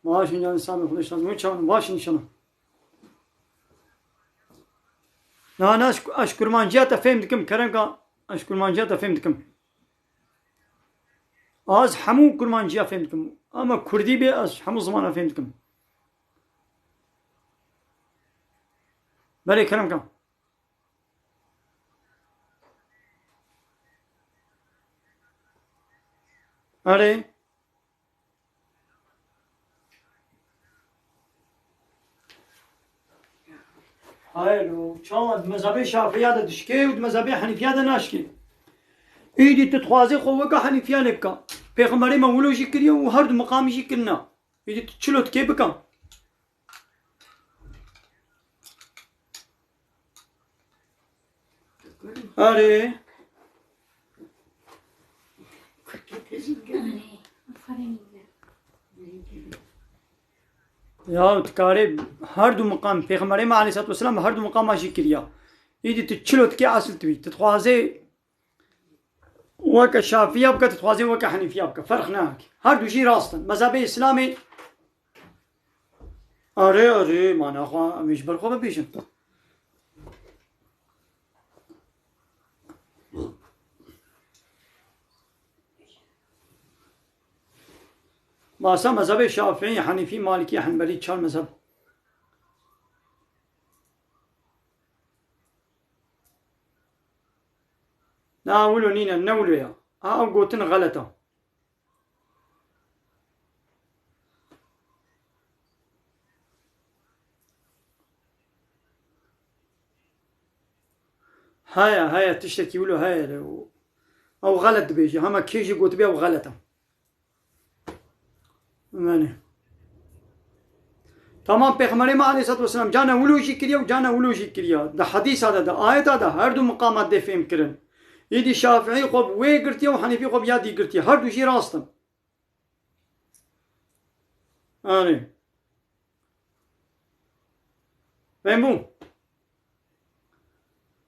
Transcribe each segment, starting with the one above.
باش اینجا سامي خودش لازم چون باش نشانه نه نه اش کرمانجیات فهمتكم كرمك اش کرمانجیات فهمتكم از حمو کرمانجیا فهمتكم اما كردي بي از حمو زمان فهمتكم بله كرمك آره حلو چون مذهب شافعی ده دشکی و مذهب حنیفی ده نشکی ایدی تتخوازی خوکا حنیفی لبکا پیغمبری مولوجی کری و هر دو مقامی کرنا ایدی چلو تکی بکا آره یا تکاری هر دو مقام پیغمبری ما علیه السلام هر دو مقام آشی کریا ایدی تچلو تکی اصل توی تتخوازی وكا شافعية بكا تتخوازي وكا حنيفية بكا فرق ناك هر دو شي راستن مذهب اسلامي اري ما ناخوا مش برخو ببيشن باسا مذهب شافعي حنيفي مالكي حنبلي تشال مذهب ناولو نينا نولو يا او قوتن غلطة هاي تشتكي ولو هاي او غلط بيجي هما كيجي قوت بيه وغلطة ماني تمام پیغمبر ما علیه السلام جانا ولوجی کریه و جانا ولوجی کریه ده حدیث هذا ده آیت هذا هر دو مقامات ده فهم کرن ایدی شافعی خوب وی گرتیه و حنیفی خوب یادی گرتیه هر دو شی راستن آره فهمو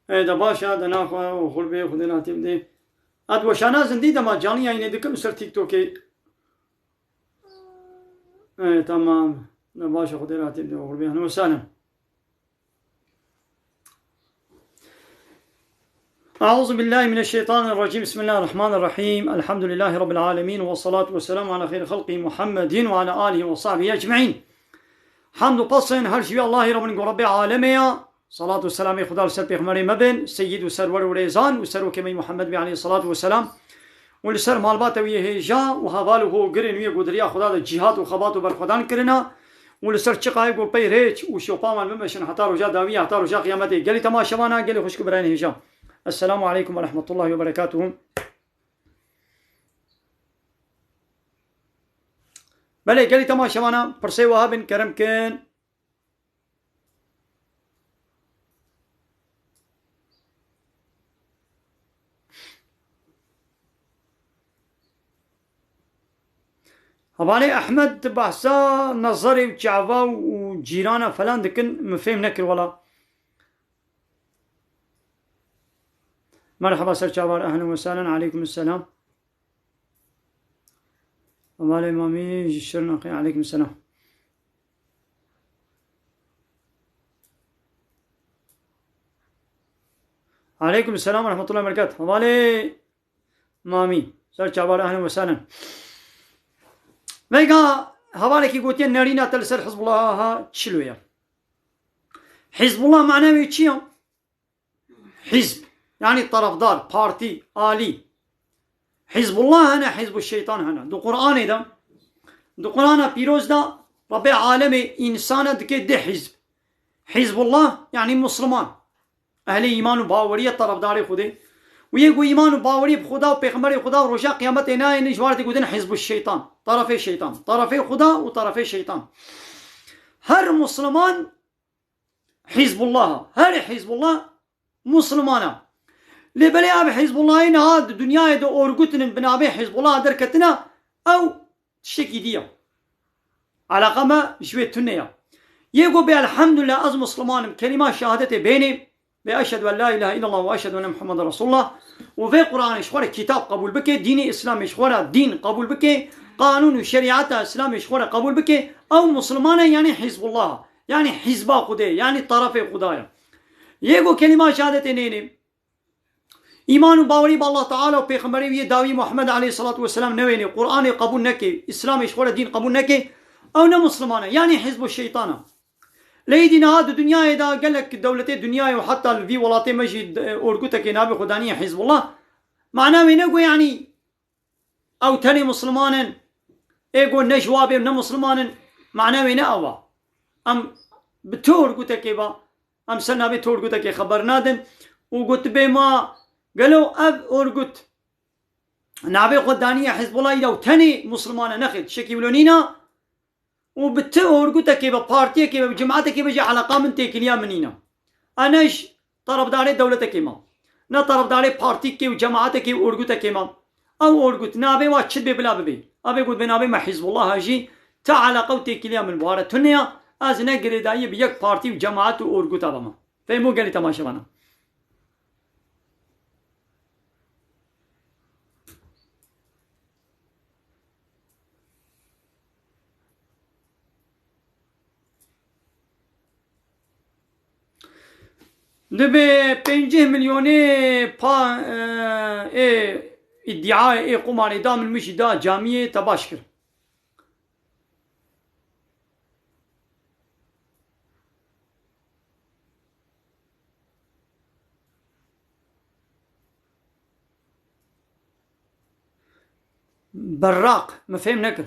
ده باشه ده ناخواه و خلبه خود ناتیم ده اد وشانا زندی ده ما جانی اینه دکم سر تیک توکی تمام باشه خود ناتیم ده و خلبه اهلا وسهلا أعوذ بالله من الشيطان الرجيم بسم الله الرحمن الرحيم الحمد لله رب العالمين والصلاة والسلام على خير خلقه محمد وعلى آله وصحبه أجمعين حمد وقصن هر شيء الله رب العالمين صلاة والسلام خدا لسر پیغمبر مبن سيد وسرور وريزان وسرو كمي محمد عليه الصلاة والسلام ولسر مالبات ويه جا وحواله قرن ويه قدريا خدا جهاد وخبات وبرخدان کرنا ولسر چقای گو پی ریچ و شوپامان ممشن حتی رجا داوی حتی رجا قیامتی گلی تماشوانا گلی خوشکو براین هجا السلام عليكم ورحمة الله وبركاته بله قالي تماشا وانا برسي وهابن كرم كان هبالي احمد بحثا نظري وجعفا وجيرانا فلان دكن مفهم نكر ولا مرحبا سر شابار اهلا وسهلا عليكم السلام ومالي مامي شرنا عليكم السلام عليكم السلام ورحمة الله وبركاته ومالي مامي سر شابار اهلا وسهلا ويقا هوالي كي قوتين نارينا تلسر حزب الله ها تشلويا حزب الله معناه يتشيا حزب يعني طرفدار بارتي آلي حزب الله هنا حزب الشيطان هنا دو قرآن دا دو قرآن بيروز دا رب عالم إنسان دكي دي حزب الله يعني مسلمان أهل إيمان وباورية طرفدار خده ويقو إيمان وباورية بخدا وبيغمبر خدا ورجاء قيامت إنا إن جوارت يقولون حزب الشيطان طرفي الشيطان طرفي خدا وطرفي الشيطان هر مسلمان حزب الله هر حزب الله مسلمانا لبلي أبي حزب الله إن هذا الدنيا دو أورجوتن بنابي حزب الله دركتنا أو تشتكي ديا على قما شوية تنيا يقول بالحمد لله أز مسلمان كلمة شهادة بيني بأشهد أن لا إله إلا الله وأشهد أن محمد رسول الله وفي قرآن إشخورة كتاب قبول بك دين إسلام إشخورة دين قبول بك قانون و شریعت اسلامش خورا قبول بکه او مسلمانه یعنی حزب الله یعنی حزب خدا یعنی طرف خدایا یکو کلمه شهادت نینه ایمان و باوری با الله تعالی و پیغمبری وی داوی محمد علیه الصلاة والسلام نوینه قرآن قبول نکه اسلامش خورا دین قبول نکه او نه مسلمانه یعنی حزب الشیطانه لیدین ها دنیای دا گلک دولت دنیای و حتی الوی ولاتی مجید ارگوتا که نابی خدانی حزب الله معناه نگو یعنی او تنی مسلمانن ایگو نجوابی نه مسلمانن معناه نه اوا ام بتور گوتا که با ام سنا بتور گوتا که خبر نادن و گوت به ما قالوا اب ارگوت نابی خدانی حزب الله او تنی مسلمانن نخید شکی بلونینا وبتور قلت كيف بارتي كيف بجماعتي كيف بجي علاقة من تيكليا منينا أناش طرف داري دولة كيما نا طرف داري بارتي كيف جماعتي كيف أرجوت كيما أو أرجوت نابي واتشد ببلا ببي أبي قلت بنابي ما حزب الله هاجي تا علاقة وتيكليا من بوارة تنيا از نقري داي بيك بارتي وجماعت وأرجوت أبما فهمو قالي تماشا بنا دبي 5 مليوني با ادعاء قمار دا من مشي دا جامعه تباشكر براق ما فهم نكر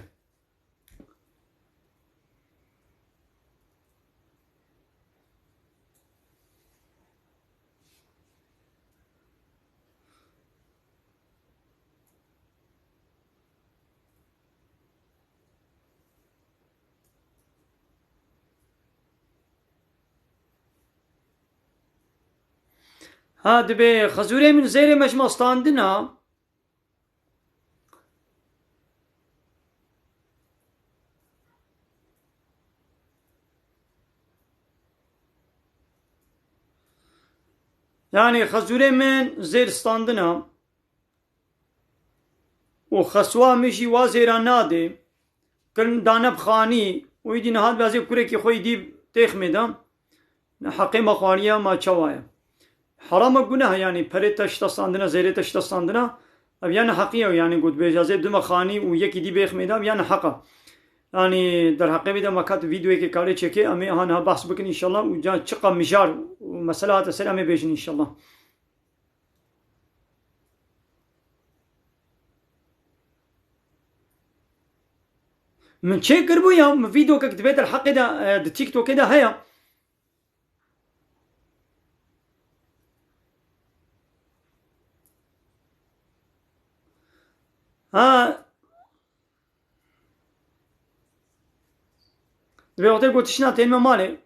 ها دبي خزوري من زيري مش مستاندنا يعني خزوري من زير ستاندنا وخسوا مشي وازيرا نادي كن دانا بخاني ويدي نهاد بازي كوريكي خوي دي تيخ ميدا حقي مخوانيا ما چوايا حرام گناه يعني پره تشتا ساندنا زيره تشتا ساندنا اب يعني حقيقه يعني قد بجازه دم خاني و يكي دي بيخ ميدا يعني حقا يعني در حقه بيدا مكات فيديو كي كاري چكي امي هانا بحث بكن ان شاء الله و جان چقا مجار مسألة سلامي بيجن ان شاء الله من چه کربو یا فيديو كي كتبت الحق ده تيك توك ده هيا ها الوقت قلت شنا تين مالي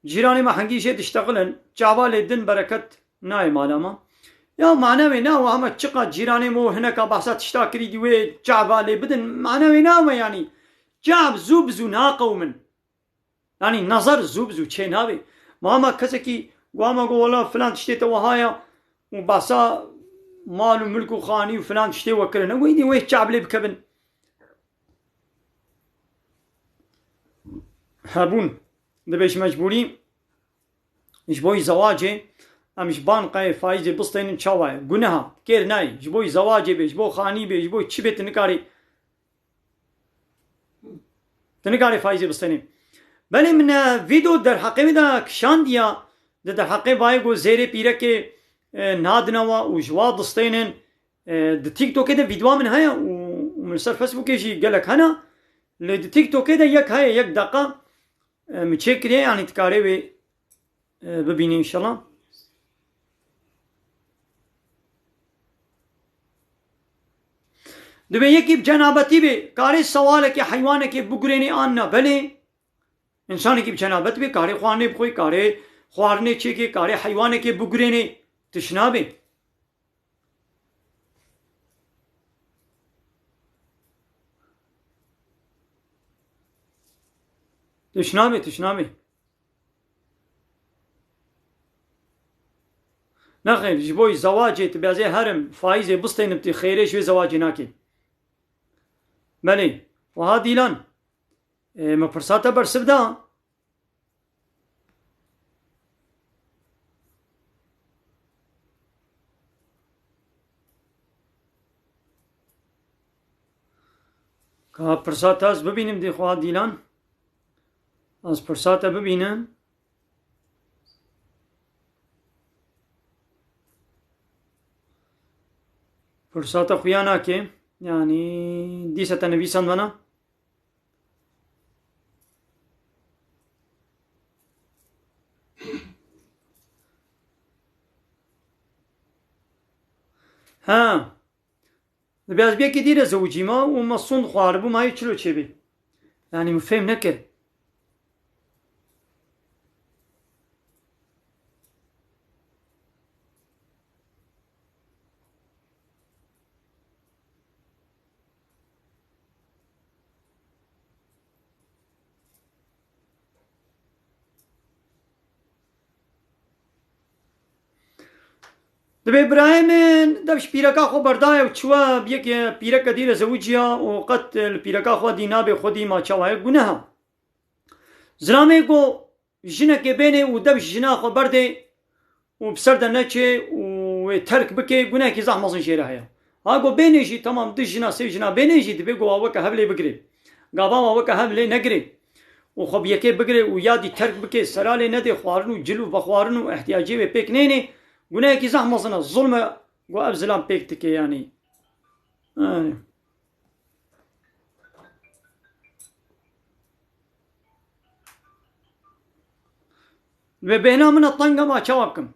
جيراني ما حنجيشة تشتغلن جعبالي دن بركت ناي مالما يا معناه نا وهم تشقى جيراني مو هناك بحثات تشتاكري دي جعبالي بدن معناه نا يعني جعب زوبزو ناقو من يعني نظر زوبزو چه ناوي ماما كسكي قواما قو والله فلان تشتيت وهايا وباسا مال وملك وخاني وفلان تشتي وكرنا ويدي ويه جعب لي بكبن هابون دبيش مجبوري جبوي زواجي امش بان قاي فايزي بسطين چاواي گناها كير ناي جبوي زواجي بي جبو خاني بي جبوي چبه تنكاري فايزي بسطين بلي من فيديو در حقيقي دا كشان ديا در حقيقي بايگو زيري پيره كي نادنوا وجواد دستينن د تيك توك ده فيديو من هيا ومن سر فيسبوك يجي قالك هنا د تيك توك ده يك هيا يك دقة متشكر يعني تكاري ببيني ان شاء الله دبي يكي بجنابتي بي كاري سوالك حيوانك بقريني آنا بلي انسانك بجنابتي بي كاري خواني بخوي كاري خوارني چيكي كاري حيوانك بقريني تشنابي تشنابي نخير جبوي زواجي تبازي هرم فايزي بسطين بتي خيري شوي زواجي ناكي بله وها دیلان مپرساته برسبدا که پرساته از ببینیم دی خواه دیلان از پرساته ببینم پرساته خویانا که یعنی دیسته نویسند ونا ها بیاز بیا که دیره زوجی ما و ما صند خواربو ما چلو چه بی یعنی مفهم نکرد دبي برايم دبش بيركا خو برداي وشوا بيك بيركا دير زوجيا وقت البيركا خو دينابي خودي ما چواي گناه زلامي کو جنه که بينه ودبش جنا خو برده وبسرد نچه وترك بكي گناه كي زحمه صن شيره هيا هاگو بينه جي تمام دش جنا سي جنا بينه جي دبي گو وكا هبلي بگري غابا وكا هبلي نگري وخب يكي بگري ويادي ترك بكي سرالي ندي خوارنو جلو بخوارنو احتياجي و پيك نيني گناه کی زحمه صن الظلم گو ابزلام پيك تكي يعني و بينا من الطنقة ما شوابكم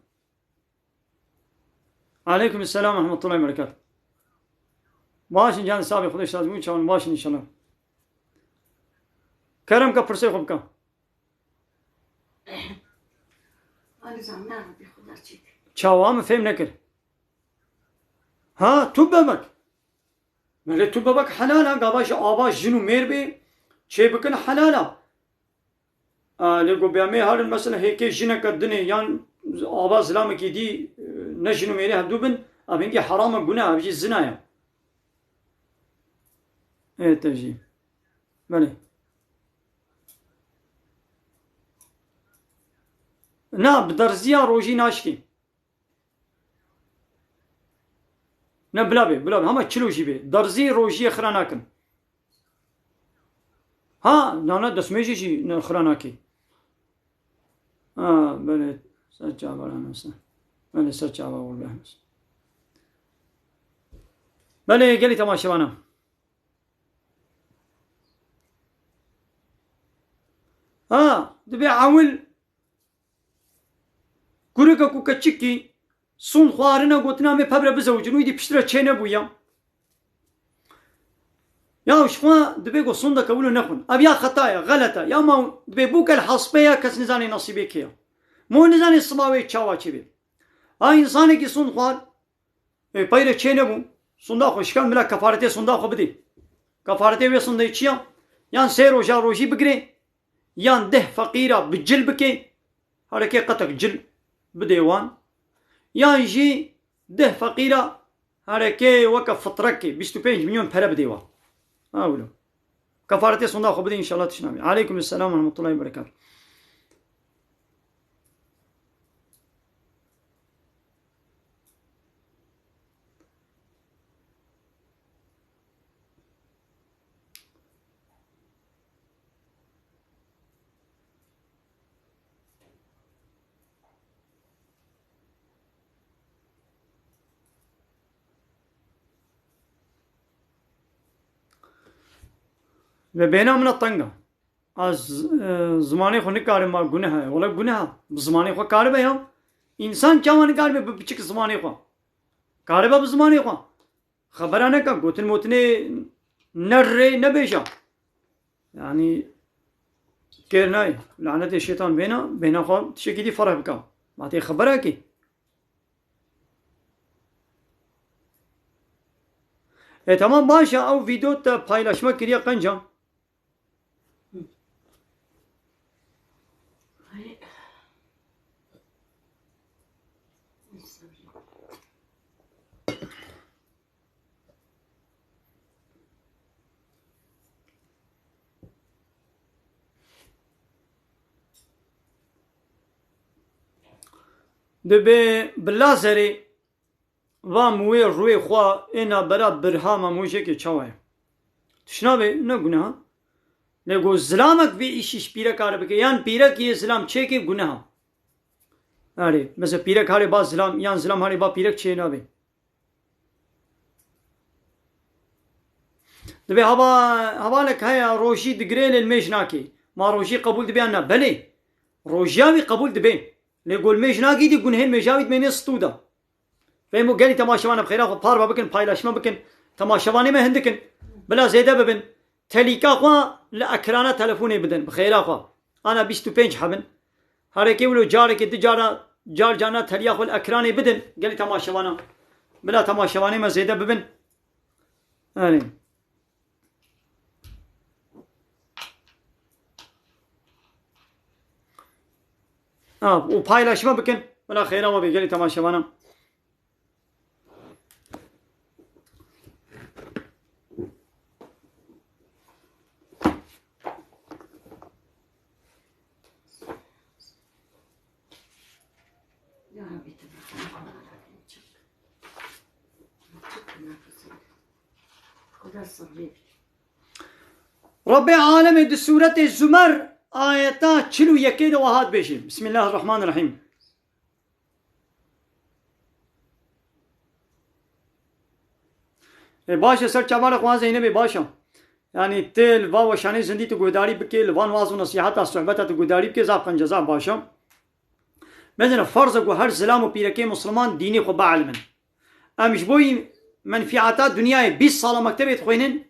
عليكم السلام ورحمة الله وبركاته باشن جان سابق خودش لازم چون باشن ان شاء الله کرم کا پرسه خوب کا آن زمان بی خدا چی چاوام فهم نکر ها تو ببک مله تو ببک حلالا قاباش آباش جنو میر بی چه بکن حلالا لگو بیامه هارن مثلا هيك جنه کردنه یان آبا زلام کی دی نجنو میره هدو بن ابینگی حرام گناه ابجی زنایا تجي بله نه بدرزیا روژی ناشکی نه بلا همه چلوشی بی درزی روژی خراناکن ها نه دسمیجی چی خراناکی بله سچا بله مثلا بله سچا بله مثلا بله گلی تماشاوانم دبي عاول كوريكا كوكا تشيكي صون خوارنا قوتنا مي بابرا بزوجنو يدي بشترا تشينا بويا يا وشفا دبي قو صون دا كولو نخون ابيا خطايا غلطة يا ما دبي بوكا الحصبية كس نزاني نصيبي كيا مو نزاني الصباوي تشاوا تشبي انساني كي صون خوار بايرا تشينا بو صون دا خو شكال ملا كفارتي صون دا خو بدي كفارتي وي صون دا تشيا يان سيرو جا روجي بقري يان ده فقيرة بجل بكي هركي قطك جل بديوان يان جي ده فقيرة هركي وكا فطركي 25 مليون بره بديوان أولو كفارتي صندوق خو بدي إن شاء الله تشنامي عليكم السلام ورحمة الله وبركاته و بينا من الطنقة از زماني خو نكاري ما گناه ولا گناه بزماني خو كاربه يا انسان چاوان كاربه بچك زماني خو كاربه بزماني خو خبرانه کا گوتن موتني نر نبيشا يعني كيرناي لعنة الشيطان بينا خو تشكي دي فرح بكا ما تي خبره كي تمام باشا او فيديو تا paylaşmak kiriya قنجا دبي بلازري واموي روي خوا إنا برا برهاما موجيكي چاوه تشنابه نه گناه لگو زلامك في إيشيش بيرا كار بكي يان بيرا كي زلام چه كي گناه آره مثلا بيرا كاري با زلام يان زلام هاري با بيرا چه نابه دبي هوا لك هيا روشي دقريل الميجناكي ما روشي قبول دبي أنا بلي روجاوي قبول دبي لگو الميجناكي دي گنهين ميجاوي دميني ستودا فهمو قالي تماشوانا بخيرا خو باربا بكن بايلاشما بكن تماشواني ما هندكن بلا زيدا ببن تليكا خوا لأكرانا تلفوني بدن بخيرا خوا أنا 25 حبن هاركي ولو جارك دجارا جار جانا تليا خو الأكراني بدن قالي تماشوانا بلا تماشواني ما زيدا ببن يعني وبايلاشما بكن بلا خيرا ما بيقالي تماشوانا رب عالم دي سورة الزمر آياتا چلو يكيد وهاد بيشي بسم الله الرحمن الرحيم باشا سر چابارا خوان زينبي باشا يعني تل و شاني زندي تو گوداري بكي لوان وازو نصيحتا صحبتا تو گوداري بكي زابقن جزا باشا مثلا فرض کو هر سلام و پیرکه مسلمان دینی خو بعلمن امش بوی منفعات دنیای 20 سال مکتبت خوینن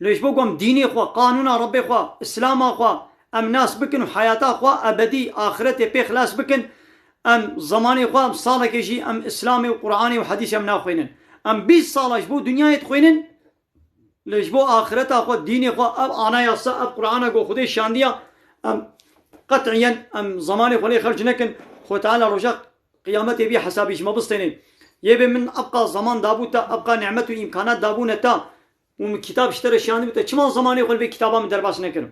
ليش بقوم ديني خوا قانون ربي خوا اسلام خوا ام ناس بكن حياتا خوا ابدي اخرتي بخلاص بكن ام زماني خوا ام صالك يجي ام اسلامي وقراني وحديث ام ناخوينن ام 20 سال اجبو دنيا تخوينن ليش بو اخرتا خوا ديني خوا اب انا يا اب قران خو خدي شانديا ام قطعيا ام زماني خو لي خرج نكن خو تعالى رجاء قيامتي بي حسابيش ما بستني يبي من ابقى زمان دابوتا ابقى نعمته وامكانات دابونتا وكتاب اشترى شاني بتا چمان زماني يقول بي كتابا من درباس نكرم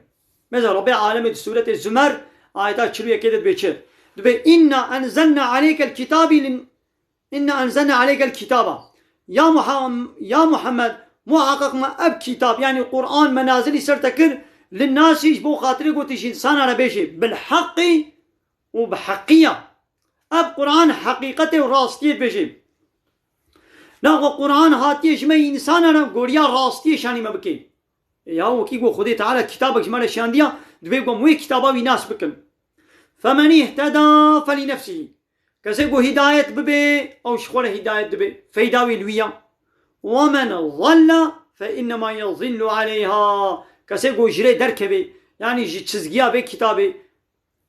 مثلا ربي عالم سورة الزمر آياتات شلوية كده بيتشر دبي إنا أنزلنا عليك الكتاب إنا أنزلنا عليك الكتاب يا محمد محقق ما أب كتاب يعني القرآن منازل سرتكر للناس يجبو خاطري قلت إنسان أنا بيشي بالحق وبحقية أب قرآن حقيقته وراستيه بيشي لا قرآن هاتيش ما إنسان أنا قوليا راستيه شاني ما بكي يا وكي قو خدي تعالى كتابك شمال شانديا دبي قو موي كتابا ناس بكم فمن اهتدى فلنفسه كسي قو هداية ببي أو شخور هداية ببي فيداوي الويا ومن ظل فإنما يظل عليها كسي قو جري دركبي يعني جي تشزقيا بي كتابي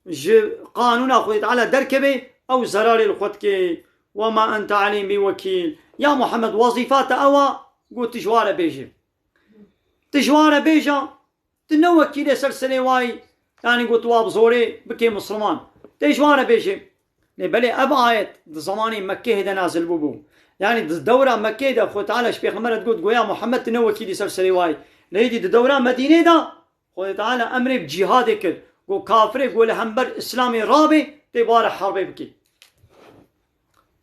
جي قانون خدي تعالى دركبي أو زراري الخدكي وما أنت عليم بوكيل يا محمد وظيفات أوا قلت تجوار بيجي تجوار بيجا تنوكي لي سلسلة واي يعني قلت واب زوري بكي مسلمان تجوار بيجي بلي أب آيات زماني مكة هدا نازل بوبو يعني دورة مكة دا خو تعالى شبيخ مرة تقول يا محمد تنوكي لي سلسلة واي ليدي دورة مدينة دا خو تعالى أمري بجهادك قو كافر قول همبر إسلامي رابي تبار حربي بكي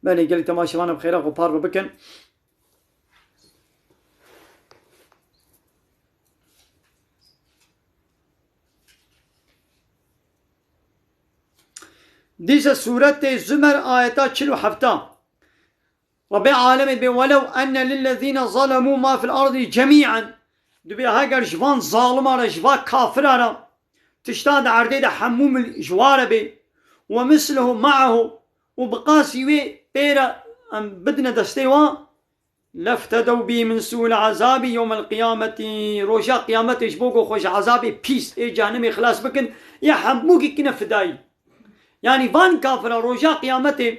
بلي قال تماشي وانا بخير اخو باربا بكن ديس سورة الزمر آيات شلو حفتا ربي عالم ولو أن للذين ظلموا ما في الأرض جميعا دبي هاجر جوان ظالم على جوا كافر على تشتاد عرديد حموم الجوار بي ومثله معه وبقاسي وي بيرا أم بدنا دستيوا لافتدوا بي من سوء العذاب يوم القيامة روشا قيامة يجبوكو خوش عذابي بيس اي جهنمي خلاص بكن يا حموكي كنا فداي يعني فان كافر روشا قيامته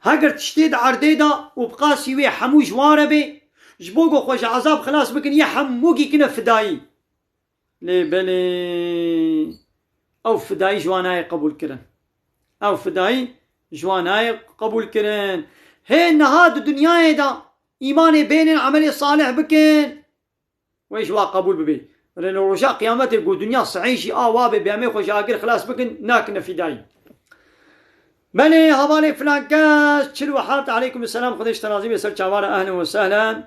هاگر تشتيد عرديدا وبقاسي وي حمو جواره بي جبوكو خوش عذاب خلاص بكن يا حموكي كنا فداي لي بلي او فداي جواناي قبول كرن او فداي جواناي قبول كرن هي نهاد الدنيا دا ايمان بين العمل الصالح بكن ويش وا قبول ببي لانه رجاء قيامته قو دنيا صعيشي وابي بيامي خوش اقر خلاص بكن ناكنا فداي بله حواله فلان کس چلو حالت علیکم السلام خودش ترازی به سر چاواره اهلا و سهلا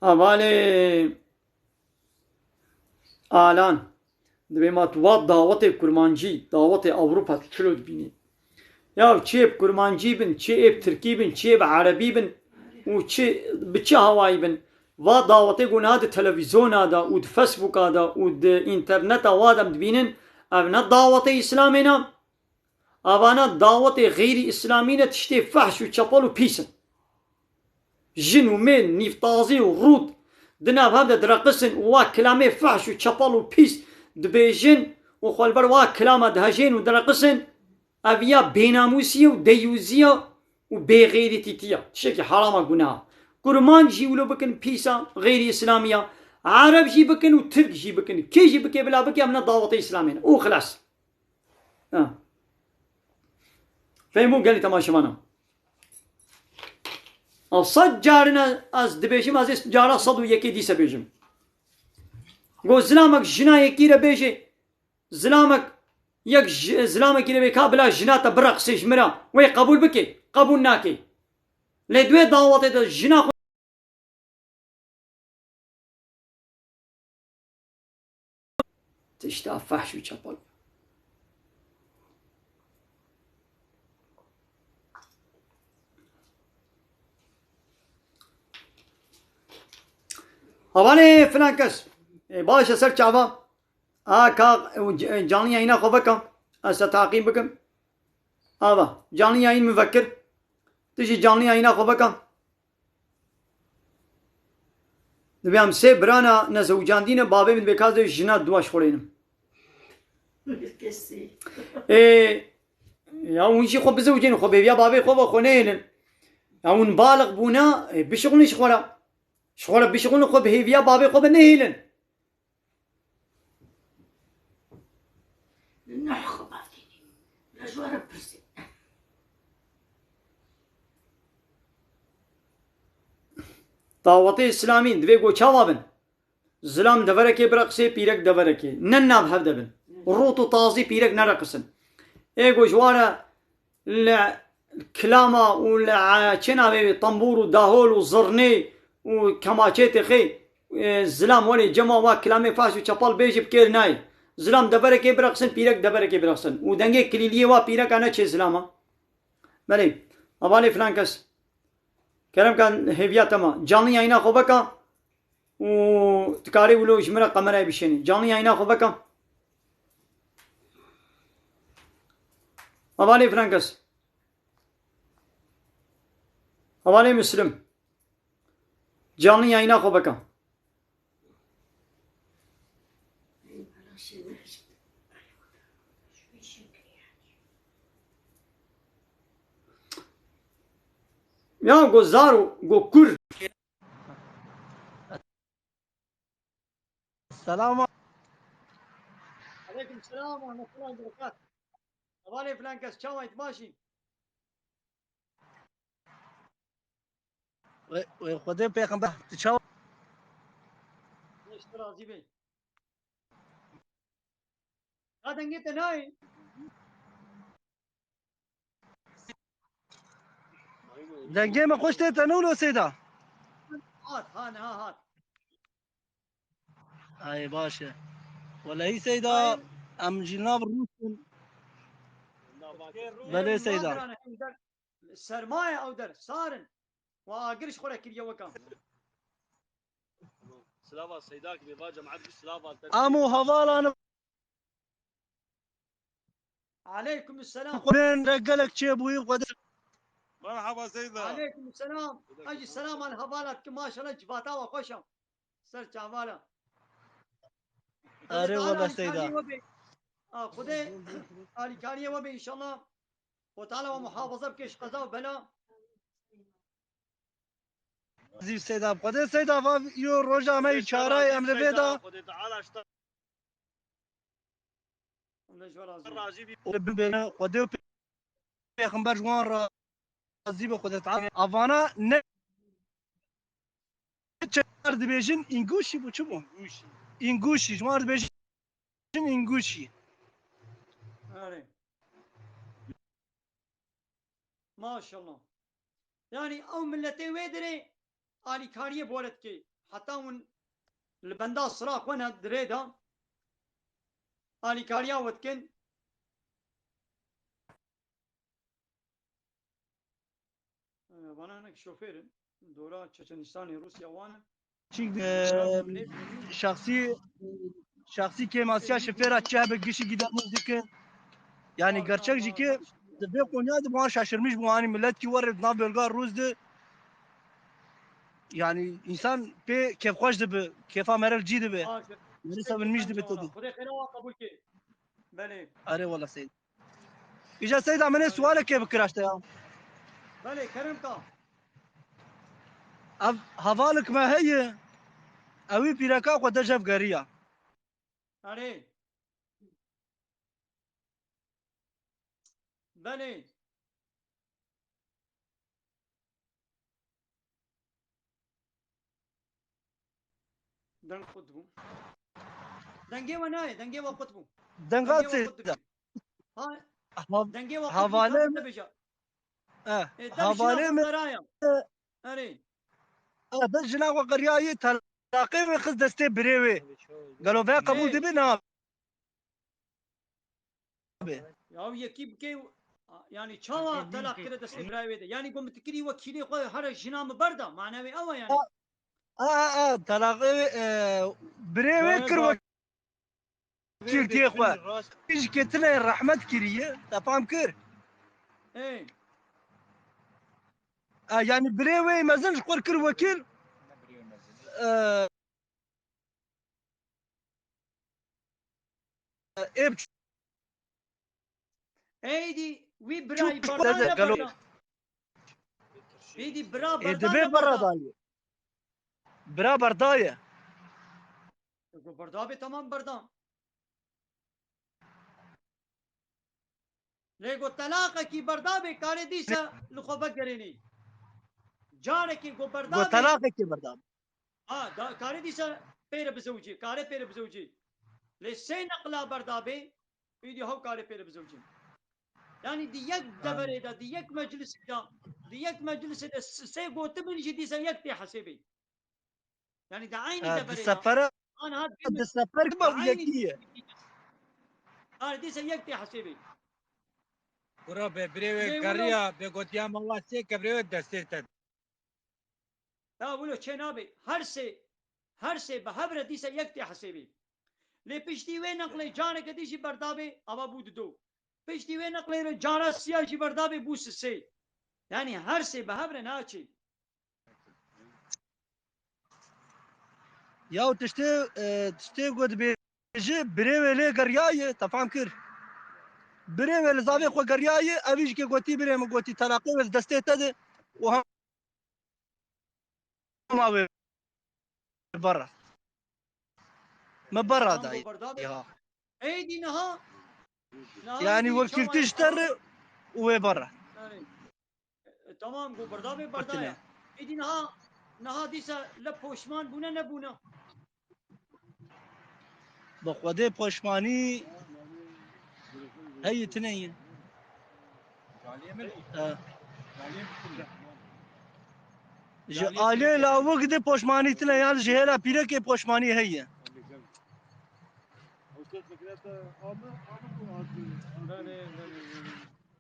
حواله آلان دبی ما توات دعوت کرمانجی دعوت اوروپا چلو بینی یا چه کرمانجی بن چه ترکی بن چه عربی بن و چه بچه هوایی بن و دعوت گناه تلویزیون هذا و فیسبوک هذا و اینترنت آوادم دبینن ابنا دعوت اسلامینا ابانا دعوت غیر اسلامینا تشتی فحش و چپل و پیسن جن و من نفتازی و رود دناب هذا درقسن و کلامه فحش و چپل و پیس دبیجن و خالبر و کلامه دهجین و درقسن اویا بیناموسی و دیوزیا و بغیرتی تیا شکی حرام گناه کرمان جی ولو بکن پیسا غیر اسلامیه عرب جی بکن و ترک جی بکن کی جی بکن بلا بکن من دعوت اسلامیه او خلاص فهمو قال تماشا مانا او صد جارنا از دبیجم از جارا صد و یکی دیسه بیجم گو زلامك جنا يكي ربيجي زلامك يك زلامك يربي كابلا جناتا برق سيش مرا وي قبول بكي قبول ناكي لدوي دعوات جنا تشتا فحش وشابل هواني فلانكس باش سر چاوا كا جاني عينا خوبكم اسا تعقيب بكم جاني عين مفكر تجي جاني عينا خوبكم دبيام سي برانا نزوجان دينا بابي من بكاز جنا دواش خورينم يا ونشي خو بزوجين خو بيبيا بابي خو خونين يا ون بالغ بونا بشغل شغله شغله بشغل خو بيبيا بابي خو بنهيلن نحخ بعدين لا جوار برسي دعوت اسلامی دوی گو چاوابن زلام دورکی برقصی پیرک دورکی نن ناب هف دبن روتو تازی پیرک نرقصن ایگو جوارا الكلاما والچنا بي طنبور وداهول وزرني وكماچيت خي زلام ولي جما وا كلامي فاش وچپل بيجي بكير ناي زلام دبرکی برقصن پیرک دبرکی برقصن ودنگه كليليه وا پیرک انا چه زلاما بله اوالي فلانكس كلام كان هيفيا تما جاني عينا خوبكا و تكاري ولو جمرة قمرة بشيني جاني عينا خوبكا حوالي فرانكس حوالي مسلم جاني عينا خوبكا يا گو زارو گو كر السلام عليكم السلام ورحمة الله وبركاته حوالي فلانكس شاويت ماشي خدای پیغمبر تشاو ليش ترى زيبي هذا نجيت ناي دنگه ما خوش تنولو سيدا هات هات اي باشه ولا هي سيدا ام جناب الروس بله سيدا سرمایه او در سارن واقرش خوره كل يوكم سلافا سيداك بيباجا معك سلافا امو هوالا عليكم السلام قرين رجلك تشيبوي وقد مرحبا سيدا عليكم السلام اجي السلام على هبالات ما شاء الله جباتا وخشم سر چاوالا اري والله سيدا خدي علي كاريه وبي ان شاء الله وتعالى ومحافظه بكش قضاء وبلا زي سيدا قد سيدا يو روجا ما يشاري امر بيدا تعال اشتغل قد پیغمبر جوان راضي بخود تعالى افانا دبیجن اینگوشی بو چبو اینگوشی جمار دبیجن اینگوشی آره ماشاءالله يعني او ملتي ويدري الي كاريه بولت كي حتى من البندا صراخ وانا دريدا الي كاريا وتكن وانا هناك شوفير دورا تشيشنستاني روسيا وانا شخصی که ماسیا شفیرا چه به گیشی گیدامون دکن yani gerçek ki de Konya da bana şaşırmış bu hani millet ki var na bölge Rus'da yani insan pe keyif hoş da be keyfa merel cidi be beni sevinmiş de be tadı. خذي خير قبول كي بله Are valla Seyit. İşte Seyit amene suale ke bikiraşta ya. بله كرم کا Av havalık ma heye evi piraka ko da jevgariya. अरे بله دن قطبو دنگي وناي دنگي وقطبو Dengat Seyit. ها دنگي وقطبو Havale mi? بجا Havale mi? درايا أري Da jina ko qariyayı talaqi ve kız deste birevi. Galo ve kabul de be na. ياو يكيب كي يعني شاوا طلاق كده دست برايوي ده يعني قوم تكري وكيلي خو هر جنام بردا معناوي او يعني talaqi birevi kır وكيل خو. إيش كتنا الرحمة كريه تفهم كر. ايه يعني بريوي مازال شقول كر وكيل إيه ايدي وي براي شوف بردا قالوا بردا ايدي برا إيه بردا دبي برا بردا دالي برا برداية بردا بي تمام بردا ليگو طلاق کی بردا بي کاري ديسا لخو بگريني جاره کی گو بردا بي وطلاقة كي بردا دا کاري ديسا پير بزوجي كاري پير بزوجي لسي نقلا بردا بي ايدي هو كاري پير بزوجي يعني دي يك دبره دا دي يك مجلس دا دي يك مجلس دا سي قوت من جدي سي يك تي حسيبي يعني دا عيني دبره دا السفرة انا هاد السفر دا كما عيني وياكية انا دي سي يك تي حسيبي برو به بریوی ليه گریا به گوتیا موا سی که بریوی دسته تد لا ولو چنابي هر سي بهبره دي سي يك تي حسيبي لي پشتي وين نقلي جانه كدي شي بردابي ابا بود دو پشتي وين نقلي جانا سيا شي بردابي بوس سي يعني هر سي بهبره ناچي ياو تشتي قد بيجي بريوي لي قرياية تفهم كر بريوي لزافي خو قرياية أبيج كي قوتي بريوي ما قوتي تلاقي وز دستي تد وهم ما برا ما برا تمام داي بردابي يا ايدي نها يعني وكيل تشتر وبرا يعني تمام قو بردابي بردايا قلتنا ايدي نها ديسا لبوشمان بونا نبونا بخوده پشمانی هي تنين آله لا وقت پشمانی تنين يعني جهلا بيرك پشمانی هي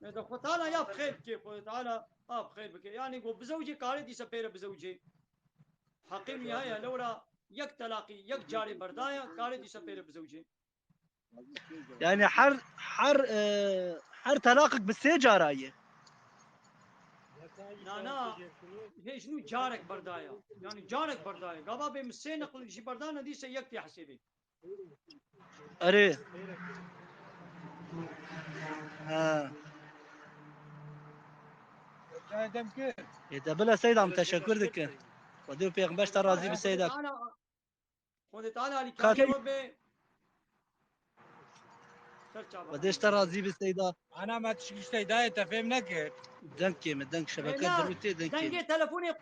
ده خو تعالى يا بخير كيف تعالى بخير بك يعني قو بزوجي قال دي سبيره بزوجي حقيم نهايه لولا يك تلاقي يك جاري بردايا قال دي سبيره بزوجي يعني حر تلاقك بالسيجارة نا هي شنو جارك بردايا يعني جارك بردايا قبا بمسين نقل شي بردانا دي سيك يا حسيبي أري ها دم که إذا بلا سيد عم تشكر لك وديو بيغمبش ترازي بسيدك خذ تعالى علي كاكي. كاري وبي وديش ترازي بسيدك انا ما تشکیش تیدای تفهم نکرد دنكي من دنك شبكات لا دروتي دنكي دنگي تلفوني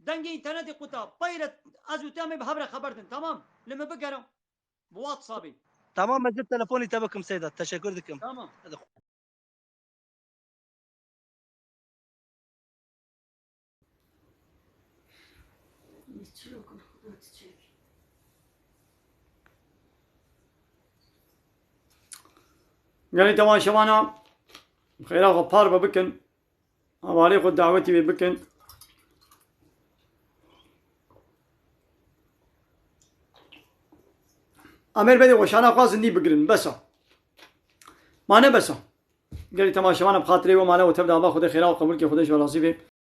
دنگ اینترنت قطع بايرت ازو تامي بهبره خبردن تمام لما بقرا بواتسابي تمام مجد تلفوني تبكم سيدات تشكر لكم تمام نتشلو كن خذوا تشيك قال تمام شوانا خيرا غفار ببكن أوالي خد دعوتي ببكن أمير بدي وشانا قاز إني بقرن بسا ما أنا بسا قال تمام شوانا بخاطري وما له وتبدأ باخذ خيرا وقبول كي خدش ولا صيبه